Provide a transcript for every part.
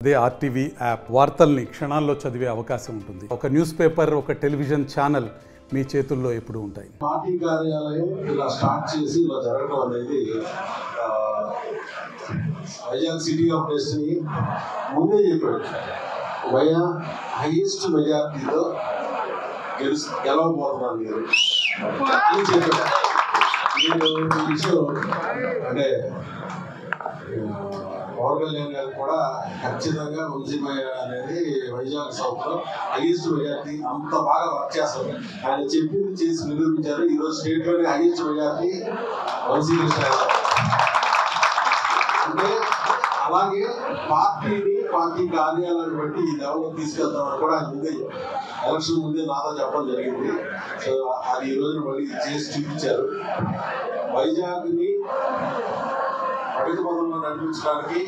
అదే RTV app వార్తల్ని క్షణాల్లో చదివే అవకాశం ఉంటుంది. ఒక న్యూస్ పేపర్, ఒక టెలివిజన్ ఛానల్ మీ చేతుల్లో ఎప్పుడూ ఉంటాయి. పార్టీ కార్యాలయం ఇలా స్టార్ట్ చేసి ఇలా జరగడం అనేది వైజాగ్ సిటీ ఆఫ్ డెస్టినీ ముందే చెప్పాడు. హైయెస్ట్ మెజారిటీతో గెలవబోతున్నాను మీరు చెప్పాడు. నేను ఈ విషయం అంటే పవన్ కళ్యాణ్ గారు కూడా ఖచ్చితంగా వంశీమయ్య అనేది వైజాగ్ సౌత్లో హైయెస్ట్ మెజార్టీ అంత బాగా వర్క్ చేస్తారు. ఆయన చెప్పింది చేసి నిరూపించారు. ఈరోజు స్టేట్లోనే హైయెస్ట్ మెజార్టీ వంశీకృష్ణ గారు. అంటే అలాగే పార్టీ కార్యాలయాన్ని బట్టి ఈ లెవెల్లో తీసుకెళ్తామని కూడా ఆయన ముందే ఎలక్షన్ ముందే నాతో చెప్పడం జరిగింది. సో అది ఈ రోజున మళ్ళీ చేసి చూపించారు. వైజాగ్ని ప్రగతి పథంలో నడిపించడానికి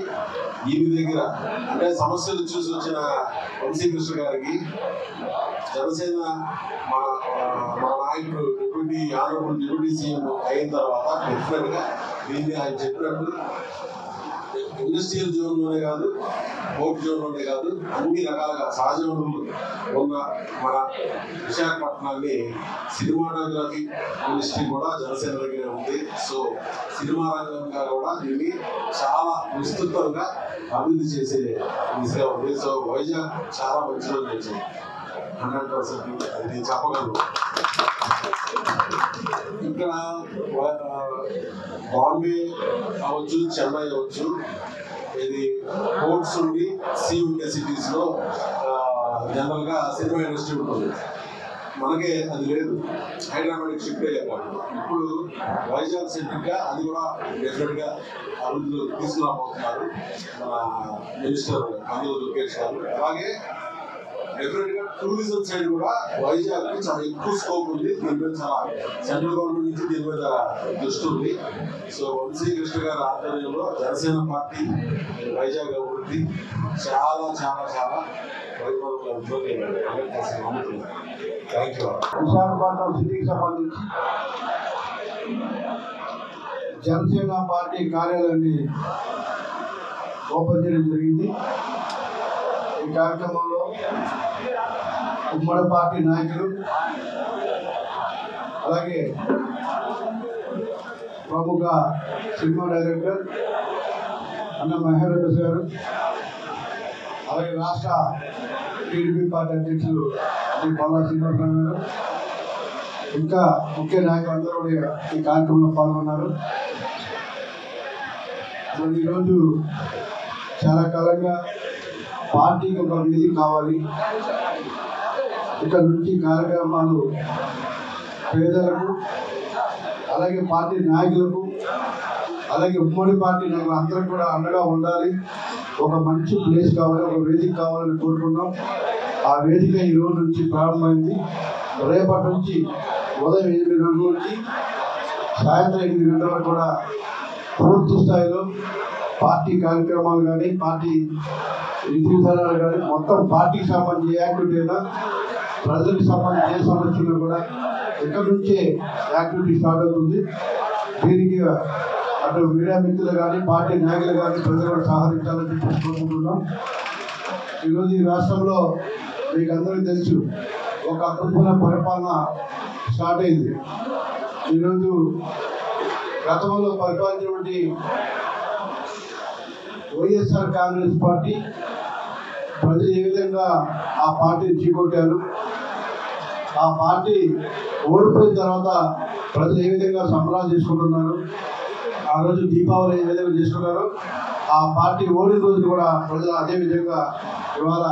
ఈయన దగ్గర అంటే సమస్యలు చూసి వచ్చిన వంశీకృష్ణ గారికి జనసేన మన నాయకుడు డిప్యూటీ సీఎం అయిన తర్వాత డెఫినెట్గా దీన్ని ఆయన చెప్పినట్టు ఇండస్ట్రియల్ జోన్లోనే కాదు, పోర్ట్ జోన్లోనే కాదు, అన్ని రకాలుగా సహజ వనరులు ఉన్న మన విశాఖపట్నాన్ని సినిమాటోగ్రఫీ ఇండస్ట్రీ కూడా జనసేన దగ్గర ఉంది. సో సినిమా రంగంగా కూడా దీన్ని చాలా విస్తృతంగా అభివృద్ధి చేసే దిశగా ఉంది. సో వైజాగ్ చాలా మంచి రోజులు వచ్చాయి. 100% అది నేను చెప్పగలను. ఇక్కడ బాంబే అవ్వచ్చు, చెన్నై అవ్వచ్చు, ఇది పోర్ట్స్ ఉండి సీ ఉండే సిటీస్లో జనరల్గా సినిమా ఇండస్ట్రీ ఉంటుంది. మనకే అది లేదు. హైదరాబాద్కి షిఫ్ట్ అయ్యారు. ఇప్పుడు వైజాగ్ సెంట్రిక్గా అది కూడా డెఫినెట్గా అభివృద్ధిలో తీసుకురాబోతున్నారు మన మినిస్టర్ కందుల దుర్గేష్ గారు. అలాగే డెఫినెట్గా టూరిజం సైడ్ కూడా వైజాగ్కి చాలా ఎక్కువ స్కోప్ ఉంది. దీని మీద చాలా సెంట్రల్ గవర్నమెంట్ నుంచి దీని మీద దృష్టి ఉంది. సో వంశీకృష్ణ గారి ఆధ్వర్యంలో జనసేన పార్టీ వైజాగ్ అభివృద్ధి చాలా చాలా చాలా వైభవంగా ఉంటుంది. Thank you. విశాఖపట్నం సిటీకి సంబంధించి జనసేన పార్టీ కార్యాలయాన్ని ఓపెన్ చేయడం జరిగింది. ఈ కార్యక్రమంలో ఉమ్మడి పార్టీ నాయకులు, అలాగే ప్రముఖ సినిమా డైరెక్టర్ అన్న మహేరెడ్డి గారు, అలాగే రాష్ట్ర టీడీపీ పార్టీ అధ్యక్షులు శ్రీ పల్లా శ్రీనివాసరావు గారు, ఇంకా ముఖ్య నాయకులు అందరూ కూడా ఈ కార్యక్రమంలో పాల్గొన్నారు. ఈరోజు చాలా కాలంగా పార్టీకి ఒక వేదిక కావాలి, ఇక్కడ నుంచి కార్యక్రమాలు పేదలకు, అలాగే పార్టీ నాయకులకు, అలాగే ఉమ్మడి పార్టీ నాయకులు అందరూ కూడా అండగా ఉండాలి. ఒక మంచి ప్లేస్ కావాలి, ఒక వేదిక కావాలని కోరుకున్నాం. ఆ వేదిక ఈ రోజు నుంచి ప్రారంభమైంది. రేపటి నుంచి ఉదయం 8 గంటల నుంచి సాయంత్రం 8 గంటలకు కూడా పూర్తి స్థాయిలో పార్టీ కార్యక్రమాలు కానీ, పార్టీ విధి విధానాలు కానీ, మొత్తం పార్టీకి సంబంధించి యాక్టివిటీ అయినా, ప్రజలకు సంబంధించి ఏ సమస్యలు కూడా ఇక్కడ నుంచే యాక్టివిటీ స్టార్ట్ అవుతుంది. దీనికి అటు మీడియా మిత్రులు కానీ, పార్టీ నాయకులు కానీ ప్రజలు కూడా సహకరించాలని చెప్పి కోరుకుంటున్నాం. ఈరోజు ఈ రాష్ట్రంలో మీకు అందరికీ తెలుసు, ఒక అద్భుతమైన పరిపాలన స్టార్ట్ అయింది. ఈరోజు గతంలో పరిపాలించినటువంటి వైఎస్ఆర్ కాంగ్రెస్ పార్టీ ప్రజలు ఏ విధంగా ఆ పార్టీని చీకొట్టారు, ఆ పార్టీ ఓడిపోయిన తర్వాత ప్రజలు ఏ విధంగా సంబరాలు చేసుకుంటున్నారు, ఆ రోజు దీపావళి ఏ విధంగా చేసుకున్నారు, ఆ పార్టీ ఓడిన రోజు కూడా ప్రజలు అదే విధంగా ఇవాళ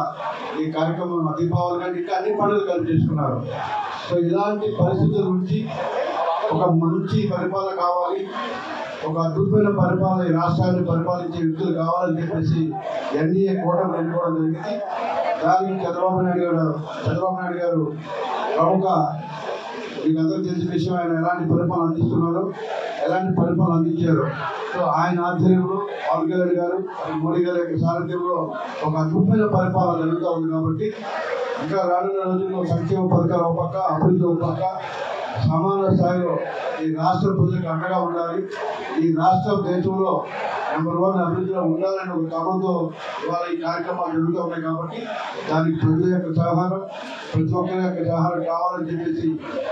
ఈ కార్యక్రమం దీపావళి కానీ ఇంకా అన్ని పండుగలు కలిపి చేసుకున్నారు. సో ఇలాంటి పరిస్థితుల నుంచి ఒక మంచి పరిపాలన కావాలి, ఒక అద్భుతమైన పరిపాలన ఈ రాష్ట్రాన్ని పరిపాలించే వ్యక్తులు కావాలని చెప్పేసి ఎన్డీఏ కూటమి ఎన్నుకోవడం జరిగింది. దానికి చంద్రబాబు నాయుడు గారు ప్రముఖ, మీకు అందరూ తెలిసిన విషయం, ఆయన ఎలాంటి పరిపాలన అందిస్తున్నారు, ఎలాంటి పరిపాలన అందించారు. సో ఆయన ఆధ్వర్యంలో పవన్ కళ్యాణ్ గారు, మోడీ గారి యొక్క సారథ్యంలో ఒక అద్భుతమైన పరిపాలన జరుగుతూ ఉంది. కాబట్టి ఇంకా రానున్న రోజుల్లో సంక్షేమ పథకాలు ఒక పక్క, అభివృద్ధి ఒక పక్క, సమాన స్థాయిలో ఈ రాష్ట్ర ప్రజలకు అండగా ఉండాలి. ఈ రాష్ట్రం దేశంలో నెంబర్ 1 అభివృద్ధిలో ఉండాలని ఒక తమతో ఇవాళ ఈ కార్యక్రమాలు జరుగుతూ ఉన్నాయి కాబట్టి దానికి ప్రజల యొక్క సహకారం, ప్రతి ఒక్కరి యొక్క సహకారం కావాలని చెప్పేసి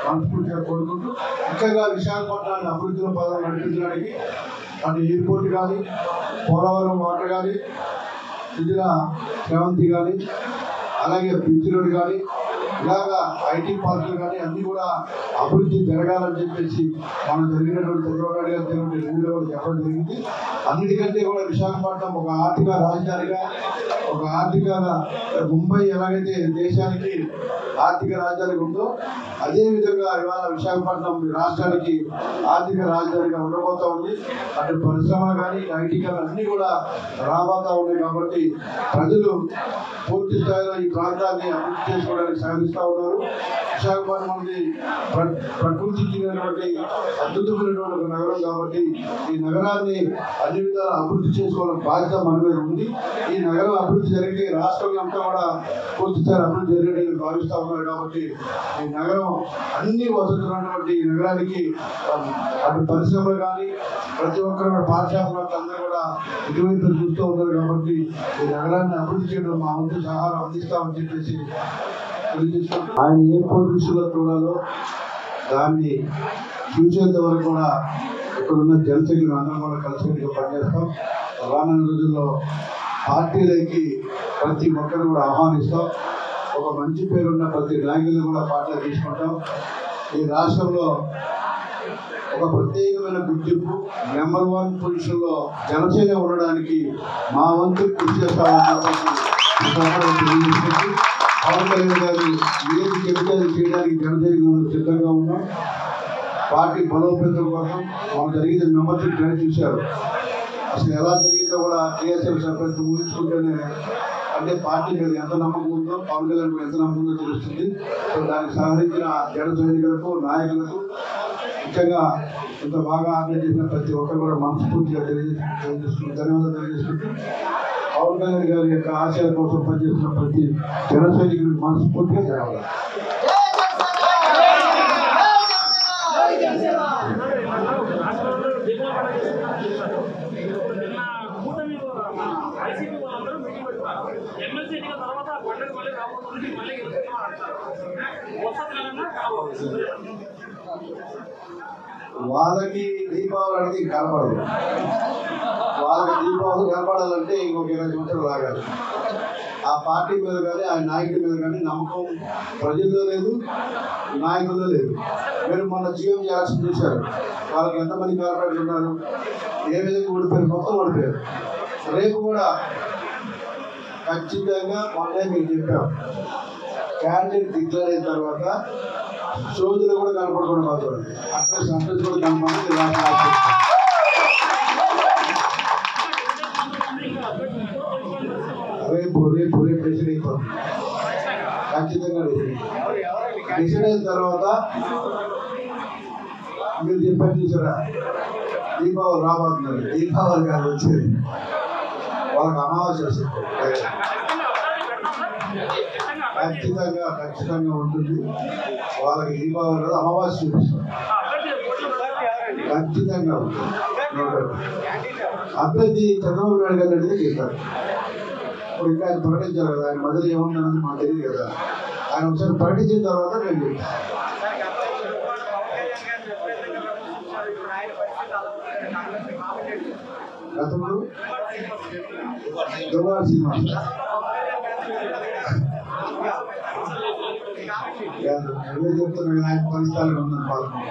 మనస్ఫూర్తిగా కోరుకుంటూ, ముఖ్యంగా విశాఖపట్నాన్ని అభివృద్ధిలో పదం నడిపించడానికి అటు ఎయిర్పోర్ట్ కానీ, పోలవరం వాటర్ కానీ, ఇందిరా శ్రవంతి కానీ, అలాగే బీచ్ రోడ్ కానీ, ఇలాగా ఐటీ పార్కులు కానీ అన్నీ కూడా అభివృద్ధి జరగాలని చెప్పేసి మనం జరిగినటువంటి చంద్రబాబు నాయుడు గారు రివ్యూలో కూడా చెప్పడం జరిగింది. అన్నిటికంటే కూడా విశాఖపట్నం ఒక ఆర్థిక రాజధానిగా, ఒక ఆర్థిక ముంబై ఎలాగైతే దేశానికి ఆర్థిక రాజధాని ఉందో అదేవిధంగా ఇవాళ విశాఖపట్నం రాష్ట్రానికి ఆర్థిక రాజధానిగా ఉండబోతా ఉంది. అటు పరిశ్రమలు కానీ, ఐటీ కానీ అన్నీ కూడా రాబోతా ఉన్నాయి కాబట్టి ప్రజలు పూర్తి స్థాయిలో ఈ ప్రాంతాన్ని అభివృద్ధి చేసుకోవడానికి సాధిస్తూ ఉన్నారు. విశాఖపట్నం అనేది ప్రకృతికి అద్భుతమైనటువంటి ఒక నగరం కాబట్టి ఈ నగరాన్ని అన్ని విధాలు అభివృద్ధి చేసుకోవాలని బాధ్యత మన మీద ఉంది. ఈ నగరం అభివృద్ధి జరిగితే రాష్ట్రంలో అంతా కూడా పూర్తి స్థాయి అభివృద్ధి జరిగేది భావిస్తూ ఉన్నారు కాబట్టి ఈ నగరం అన్ని వసతులు ఉన్నటువంటి ఈ నగరానికి అటు పరిశ్రమలు కానీ ప్రతి ఒక్కరు పాఠశాలకు అందరూ కూడా ఇటువైపు చూస్తూ ఉన్నారు కాబట్టి ఈ నగరాన్ని అభివృద్ధి చేయడం మా వంతు సహాయం అందిస్తామని చెప్పేసి తెలియజేసుకుంటాం. ఆయన ఏ పొజిషన్లో చూడాలో దాన్ని చూసేంత వరకు కూడా ఇక్కడున్న జనసైనికులు అందరం కూడా కలిసి పనిచేస్తాం. రానున్న రోజుల్లో పార్టీలకి ప్రతి ఒక్కరు కూడా ఆహ్వానిస్తాం. ఒక మంచి పేరున్న ప్రతి నాయకులను కూడా పార్టీలో తీసుకుంటాం. ఈ రాష్ట్రంలో ఒక ప్రత్యేకమైన గుర్తింపు నెంబర్ 1 పొజిషన్లో జనసేన ఉండడానికి మా వంతు కృషి చేస్తామని తెలియజేస్తుంది. పవన్ కళ్యాణ్ గారు ఏది చెబితే చేయడానికి జనసైనికులు సిద్ధంగా ఉన్నాం. పార్టీ బలోపేతం కోసం మనం జరిగిన మెంబర్షిప్ ట్రైన్ చూశారు. అసలు ఎలా జరిగిందో కూడా టీఎస్ఎల్ సభ్యులు ఊహించుకుంటేనే అంటే పార్టీ మీద ఎంత నమ్మకం ఉందో, పవన్ కళ్యాణ్ మీద ఎంత నమ్మకం ఉందో తెలుస్తుంది. సో దానికి సహకరించిన జన సైనికులకు, నాయకులకు, ముఖ్యంగా ఇంత బాగా ఆర్గనైజ్ చేసిన ప్రతి ఒక్కరు కూడా మనస్ఫూర్తిగా తెలియజేసుకుంటూ ధన్యవాదాలు తెలియజేసుకుంటూ పవన్ కళ్యాణ్ గారి యొక్క ఆశయాల కోసం పనిచేస్తున్న ప్రతి జన సైనికులకు మనస్ఫూర్తిగా ధన్యవాదాలు. వాళ్ళకి దీపావళి అనేది కనపడదు. వాళ్ళకి దీపావళి కనపడాలంటే ఇంకొక 20 సంవత్సరాలు రాగాలి. ఆ పార్టీ మీద కానీ, ఆ నాయకుడి మీద కానీ నమ్మకం ప్రజల్లో లేదు, నాయకుల్లో లేదు. మీరు మొన్న జీవం చేయాల్సి చూశారు. వాళ్ళకి ఎంతమంది కార్పొరేటర్లు ఉన్నారు, ఏ విధంగా ఓడిపోయారు, మొత్తం ఓడిపోయారు. రేపు కూడా ఖచ్చితంగా మొన్నే మీకు చెప్పాం, క్యాండిడేట్ డిక్లేర్ అయిన తర్వాత సోదులు కూడా కనపడకుండా పోతుంది. అట్లా సంతోష్ కూడా కనపడి రేపు రేపు రేపు డిసైడ్ అయిపోతుంది. ఖచ్చితంగా డిసైడ్ అయిన తర్వాత మీరు చెప్పారు చూసారా, దీపావళి రాబోతున్నారు. దీపావళి కాదు వచ్చేది, వాళ్ళకి అమావాస్య వస్తుంది. ఖచ్చితంగా ఉంటుంది. వాళ్ళకి దీపావళి కాదు, అమావాస్య చూపిస్తారు. ఖచ్చితంగా ఉంటుంది. అభ్యర్థి చంద్రబాబు నాయుడు గారు అడిగితే చేస్తారు. ఇప్పుడు ఇంకా ఆయన ప్రకటించారు కదా, ఆయన మొదలు ఏమన్నారని మాకు తెలియదు కదా. ఆయన ఒకసారి ప్రకటించిన తర్వాత మేము చెప్తాం. గతంలో దుర్వార్ శ్రీనివాస్ చెప్తున్నా, ఆయన పరిస్థితులు ఉందని పాల్గొన్నాం.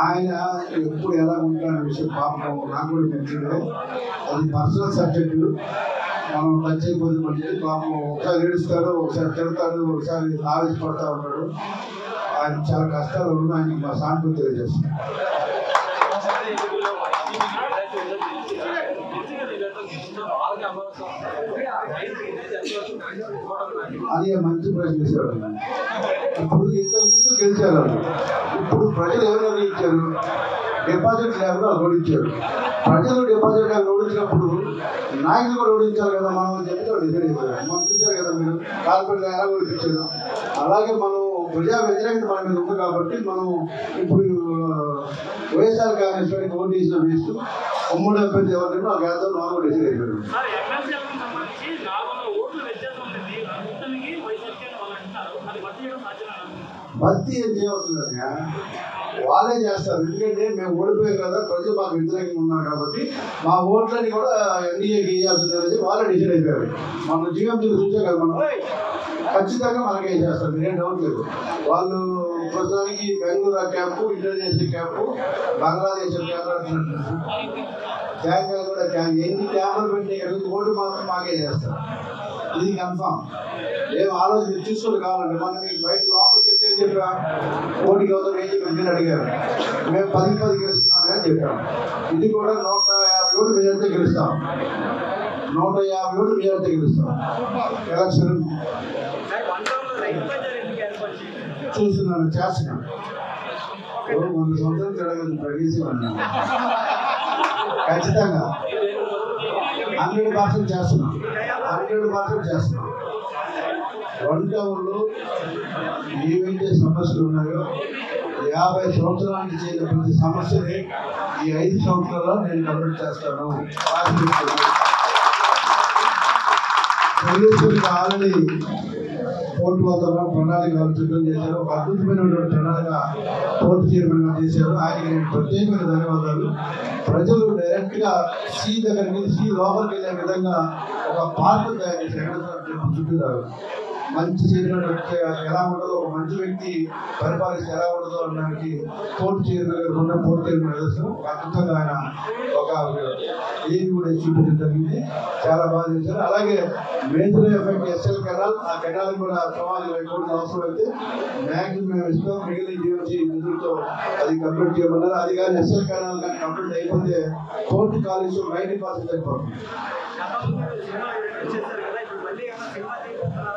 ఆయన ఎప్పుడు ఎలా ఉంటాడనే విషయం పాపం నాకు కూడా తెలిసిందే. అది పర్సనల్ సబ్జెక్టు, మనం టచ్ అయిపోతే మంచిది. పాపం ఒకసారి ఏడుస్తాడు, ఒకసారి తిడతాడు, ఒకసారి ఆవేశపడతా ఉంటాడు. ఆయన చాలా కష్టాలు ఉన్నాయి. ఆయనకి మా సానుభూతి తెలియజేస్తాం. అది మంచి ప్రశ్న చేశాడు. ఇప్పుడు ఇంతకు ముందు గెలిచారు, ఇప్పుడు ప్రజలు ఎవరు నిర్ణయించారు? డిపాజిట్ లేకుండా ఓడించారు. ప్రజలు డిపాజిట్ లేకుండా ఓడించినప్పుడు నాయకులు కూడా ఓడించాలి కదా. మనం చెప్తే డిసైడ్ అయిపోయారు. మనం చూశారు కదా, మీరు కార్పొరేట్ ఎలా ఓడిపించారు. అలాగే మనం ప్రజా వ్యతిరేకత మన మీద ఉంది కాబట్టి మనం ఇప్పుడు వైఎస్ఆర్ కాంగ్రెస్ పార్టీకి ఓటు వేసిన వేస్తూ ఉమ్మడి అభ్యర్థి ఎవరికైనా నాకు వేద్దాం నాలుగు డిసైడ్ అయిపోయారు. భర్తీ ఏం చేయవలసిందయ్యా, వాళ్ళే చేస్తారు. ఎందుకంటే మేము ఓడిపోయాం కదా, ప్రజలు మాకు వ్యతిరేకంగా ఉన్నారు కాబట్టి మా ఓట్లని కూడా ఎన్డీఏకి ఇవ్వాల్సింది అనేది వాళ్ళే డిసైడ్ అయిపోయారు. మన జీవితం చూసాం కదా, మనం ఖచ్చితంగా మనకే చేస్తారు, మీరేం డౌట్ లేదు. వాళ్ళు ప్రస్తుతానికి Bengaluru camp, Indonesia camp, Bangladesh camp, జాంకాయ కూడా క్యాంప్, ఎన్ని క్యాంపులు పెట్టి ఓటు మాత్రం మాకే చేస్తారు. ఇది కన్ఫామ్. ఏం ఆలోచన చూసుకొని కావాలండి. మనం మీకు బయట లోపలికి వెళ్తే ఏం చెప్పా, ఓటికి అవుతాం ఏం చెప్పి మీరు అడిగారు. మేము 10 గెలుస్తున్నామని అని చెప్పాం. ఇది కూడా 150 ఓట్లు మెజార్టీ గెలుస్తాం, 150 ఓట్లు మెజార్టీ గెలుస్తాం. ఎలక్షన్ చూస్తున్నాను, చేస్తున్నాను. 100 సంవత్సరాలు తిరగదు ప్రవేశం ఖచ్చితంగా 100% చేస్తున్నాం, 100% చేస్తున్నాం. వన్ టౌన్లో ఏవైతే సమస్యలు ఉన్నాయో 50 సంవత్సరానికి చేసిన ప్రతి సమస్యని ఈ 5 సంవత్సరాల్లో నేను కంప్లీట్ చేస్తాను. ఆల్రెడీ కోర్టు వద్ద ప్రణాళిక సిద్ధం చేశారు. ఒక అద్భుతమైనటువంటి ప్రణాళిక కోర్టు చైర్మన్గా చేశారు. ఆయనకి నేను ప్రత్యేకమైన ధన్యవాదాలు. ప్రజలు డైరెక్ట్గా సీ దగ్గరికి, సీ లోపలికి వెళ్ళే విధంగా ఒక పార్కు తయారు చేశారు. చుట్టూరారు మంచి చైర్మన్ ఎలా ఉండదో, ఒక మంచి వ్యక్తి పరిపాలిస్తే ఎలా ఉండదో అనడానికి కోర్టు చైర్మన్ కోర్టు చైర్మన్ నిదర్శనం. అద్భుతంగా ఆయన ఒక ఏది కూడా చూపించడం జరిగింది. చాలా బాగా చేశారు. అలాగే మేజర్ ఎఫెక్ట్ ఎస్ఎల్ కెనాల్, ఆ కెనాల్ కూడా సుమారు 20 కోట్లు అవసరం అయితే మ్యాక్సిమం ఇస్తాం. మిగిలిన జీవనశీ నిధులతో అది కంప్లీట్ చేయమన్నారు. అది కానీ ఎస్ఎల్ కెనాల్ కానీ కంప్లీట్ అయిపోతే కోర్టు కాలేజీ 90% అయిపోతుంది.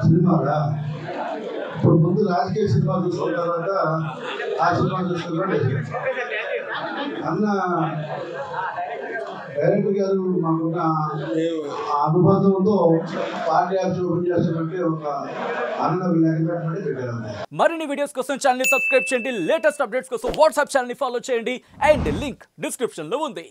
సినిమాగా ఇప్పుడు ముందు రాజకీయ సినిమా చూసుకున్న తర్వాత ఆ సినిమా చూసుకున్నాడు అన్న డైరెక్టర్ గారు. మాకున్న అనుబంధంతో పార్టీ ఆఫీస్ ఓపెన్ చేస్తామంటే ఒక అన్న విలేకరులు పెట్టారు. మరిన్ని వీడియోస్ కోసం ఛానల్ ని సబ్స్క్రైబ్ చేయండి. లేటెస్ట్ అప్డేట్స్ కోసం వాట్సాప్ ఛానల్ ని ఫాలో చేయండి. అండ్ లింక్ డిస్క్రిప్షన్ లో ఉంది.